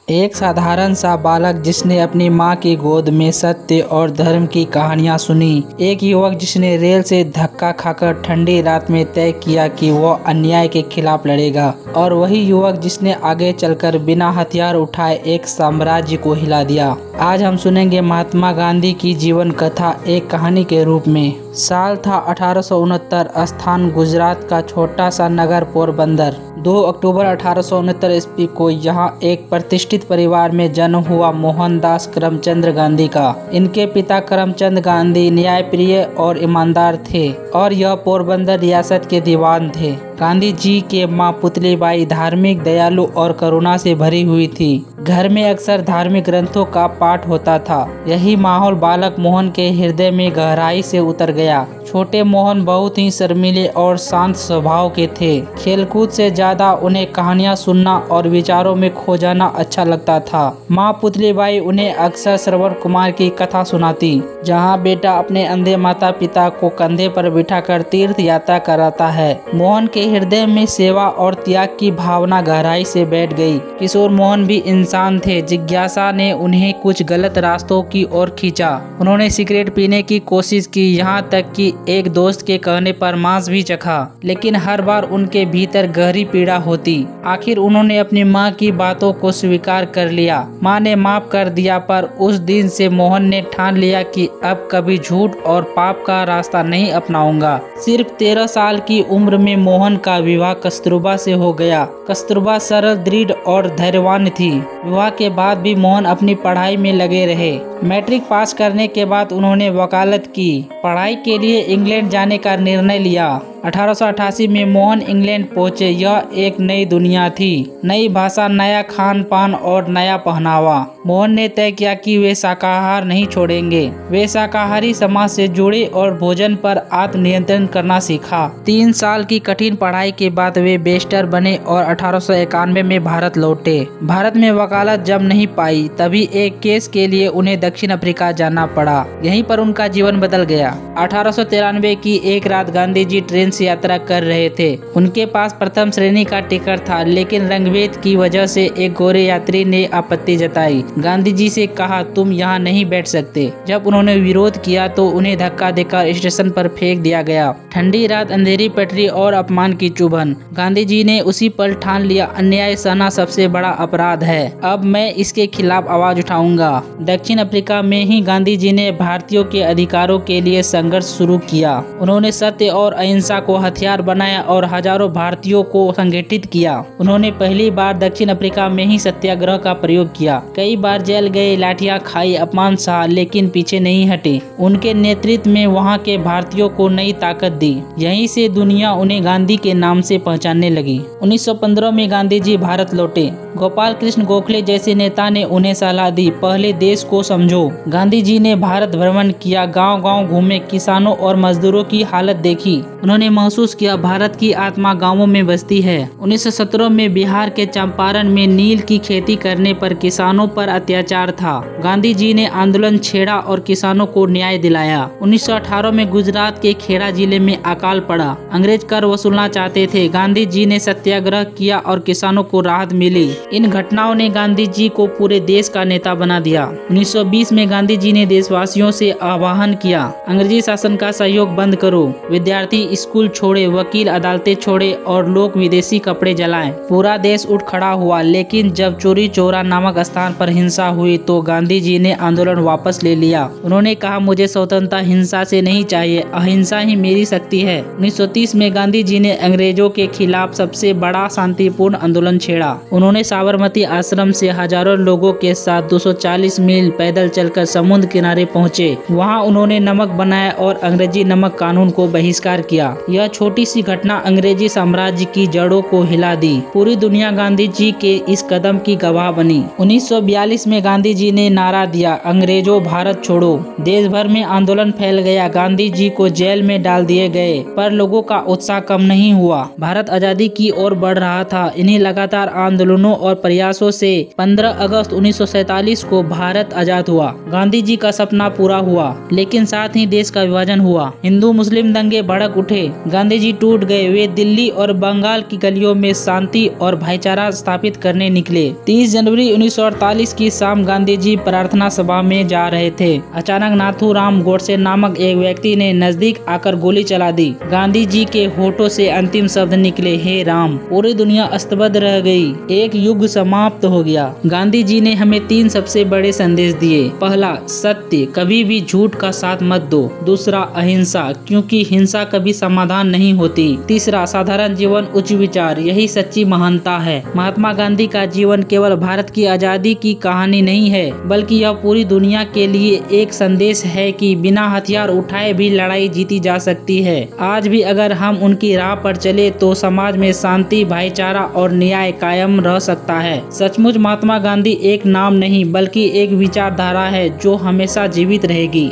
एक साधारण सा बालक जिसने अपनी माँ की गोद में सत्य और धर्म की कहानियाँ सुनी। एक युवक जिसने रेल से धक्का खाकर ठंडी रात में तय किया कि वह अन्याय के खिलाफ लड़ेगा। और वही युवक जिसने आगे चलकर बिना हथियार उठाए एक साम्राज्य को हिला दिया। आज हम सुनेंगे महात्मा गांधी की जीवन कथा एक कहानी के रूप में। साल था 1869। स्थान गुजरात का छोटा सा नगर पोरबंदर। 2 अक्टूबर 1869 ईस्वी को यहाँ एक प्रतिष्ठित परिवार में जन्म हुआ मोहनदास करमचंद गांधी का। इनके पिता करमचंद गांधी न्यायप्रिय और ईमानदार थे और यह पोरबंदर रियासत के दीवान थे। गांधी जी के माँ पुतलीबाई धार्मिक, दयालु और करुणा से भरी हुई थी। घर में अक्सर धार्मिक ग्रंथों का पाठ होता था। यही माहौल बालक मोहन के हृदय में गहराई से उतर गया। छोटे मोहन बहुत ही शर्मीले और शांत स्वभाव के थे। खेलकूद से ज्यादा उन्हें कहानियां सुनना और विचारों में खो जाना अच्छा लगता था। माँ पुतलीबाई उन्हें अक्सर श्रवण कुमार की कथा सुनाती, जहाँ बेटा अपने अंधे माता पिता को कंधे पर बिठाकर तीर्थ यात्रा कराता है। मोहन के हृदय में सेवा और त्याग की भावना गहराई से बैठ गई। किशोर मोहन भी इंसान थे। जिज्ञासा ने उन्हें कुछ गलत रास्तों की ओर खींचा। उन्होंने सिगरेट पीने की कोशिश की, यहाँ तक कि एक दोस्त के कहने पर मांस भी चखा, लेकिन हर बार उनके भीतर गहरी पीड़ा होती। आखिर उन्होंने अपनी माँ की बातों को स्वीकार कर लिया। माँ ने माफ कर दिया, पर उस दिन से मोहन ने ठान लिया कि अब कभी झूठ और पाप का रास्ता नहीं अपनाऊंगा। सिर्फ 13 साल की उम्र में मोहन का विवाह कस्तूरबा से हो गया। कस्तूरबा सरल, दृढ़ और धैर्यवान थी। विवाह के बाद भी मोहन अपनी पढ़ाई में लगे रहे। मैट्रिक पास करने के बाद उन्होंने वकालत की। पढ़ाई के लिए इंग्लैंड जाने का निर्णय लिया। 1888 में मोहन इंग्लैंड पहुंचे। यह एक नई दुनिया थी, नई भाषा, नया खान पान और नया पहनावा। मोहन ने तय किया कि वे शाकाहार नहीं छोड़ेंगे। वे शाकाहारी समाज से जुड़े और भोजन पर आत्मनियंत्रण करना सीखा। 3 साल की कठिन पढ़ाई के बाद वे बैरिस्टर बने और 1891 में भारत लौटे। भारत में वकालत जम नहीं पाई, तभी एक केस के लिए उन्हें दक्षिण अफ्रीका जाना पड़ा। यहीं पर उनका जीवन बदल गया। 1893 की एक रात गांधी जी ट्रेन से यात्रा कर रहे थे। उनके पास प्रथम श्रेणी का टिकट था, लेकिन रंगभेद की वजह से एक गोरे यात्री ने आपत्ति जताई। गांधी जी से कहा, तुम यहाँ नहीं बैठ सकते। जब उन्होंने विरोध किया तो उन्हें धक्का देकर स्टेशन पर फेंक दिया गया। ठंडी रात, अंधेरी पटरी और अपमान की चुभन। गांधी जी ने उसी पल ठान लिया, अन्याय सहना सबसे बड़ा अपराध है। अब मैं इसके खिलाफ आवाज उठाऊंगा। दक्षिण अफ्रीका में ही गांधी जी ने भारतीयों के अधिकारों के लिए संघर्ष शुरू किया। उन्होंने सत्य और अहिंसा को हथियार बनाया और हजारों भारतीयों को संगठित किया। उन्होंने पहली बार दक्षिण अफ्रीका में ही सत्याग्रह का प्रयोग किया। कई बार जेल गए, लाठियां खाई, अपमान सहा, लेकिन पीछे नहीं हटे। उनके नेतृत्व में वहां के भारतीयों को नई ताकत दी। यहीं से दुनिया उन्हें गांधी के नाम से पहचानने लगी। 1915 में गांधी जी भारत लौटे। गोपाल कृष्ण गोखले जैसे नेता ने उन्हें सलाह दी, पहले देश को समझो। गांधी जी ने भारत भ्रमण किया, गांव-गांव घूमे, किसानों और मजदूरों की हालत देखी। उन्होंने महसूस किया भारत की आत्मा गांवों में बसती है। 1917 में बिहार के चंपारण में नील की खेती करने पर किसानों पर अत्याचार था। गांधी जी ने आंदोलन छेड़ा और किसानों को न्याय दिलाया। 1918 में गुजरात के खेड़ा जिले में अकाल पड़ा। अंग्रेज कर वसूलना चाहते थे। गांधी जी ने सत्याग्रह किया और किसानों को राहत मिली। इन घटनाओं ने गांधी जी को पूरे देश का नेता बना दिया। 1920 में गांधी जी ने देशवासियों से आह्वान किया, अंग्रेजी शासन का सहयोग बंद करो। विद्यार्थी स्कूल छोड़े, वकील अदालतें छोड़े और लोग विदेशी कपड़े जलाएं। पूरा देश उठ खड़ा हुआ। लेकिन जब चोरी चौरा नामक स्थान पर हिंसा हुई तो गांधी जी ने आंदोलन वापस ले लिया। उन्होंने कहा, मुझे स्वतंत्रता हिंसा से नहीं चाहिए, अहिंसा ही मेरी शक्ति है। 1930 में गांधी जी ने अंग्रेजों के खिलाफ सबसे बड़ा शांतिपूर्ण आंदोलन छेड़ा। उन्होंने साबरमती आश्रम से हजारों लोगों के साथ 240 मील पैदल चलकर समुद्र किनारे पहुंचे। वहां उन्होंने नमक बनाया और अंग्रेजी नमक कानून को बहिष्कार किया। यह छोटी सी घटना अंग्रेजी साम्राज्य की जड़ों को हिला दी। पूरी दुनिया गांधी जी के इस कदम की गवाह बनी। 1942 में गांधी जी ने नारा दिया, अंग्रेजों भारत छोड़ो। देश भर में आंदोलन फैल गया। गांधी जी को जेल में डाल दिए गए, पर लोगों का उत्साह कम नहीं हुआ। भारत आजादी की ओर बढ़ रहा था। इन्हीं लगातार आंदोलनों और प्रयासों से 15 अगस्त 1947 को भारत आजाद हुआ। गांधी जी का सपना पूरा हुआ, लेकिन साथ ही देश का विभाजन हुआ। हिंदू मुस्लिम दंगे भड़क उठे। गांधी जी टूट गए। वे दिल्ली और बंगाल की गलियों में शांति और भाईचारा स्थापित करने निकले। 30 जनवरी 1948 की शाम गांधी जी प्रार्थना सभा में जा रहे थे। अचानक नाथूराम गोडसे नामक एक व्यक्ति ने नजदीक आकर गोली चला दी। गांधी जी के होठों से अंतिम शब्द निकले, हे राम। पूरी दुनिया अस्तबद्ध रह गई। एक युग समाप्त हो गया। गांधी जी ने हमें 3 सबसे बड़े संदेश दिए। पहला, सत्य, कभी भी झूठ का साथ मत दो। दूसरा, अहिंसा, क्योंकि हिंसा कभी समाधान नहीं होती। तीसरा, साधारण जीवन उच्च विचार, यही सच्ची महानता है। महात्मा गांधी का जीवन केवल भारत की आजादी की कहानी नहीं है, बल्कि यह पूरी दुनिया के लिए एक संदेश है कि बिना हथियार उठाए भी लड़ाई जीती जा सकती है। आज भी अगर हम उनकी राह पर चले तो समाज में शांति, भाईचारा और न्याय कायम रह सकता है। सचमुच महात्मा गांधी एक नाम नहीं बल्कि एक विचारधारा है जो हमेशा जीवित रहेगी।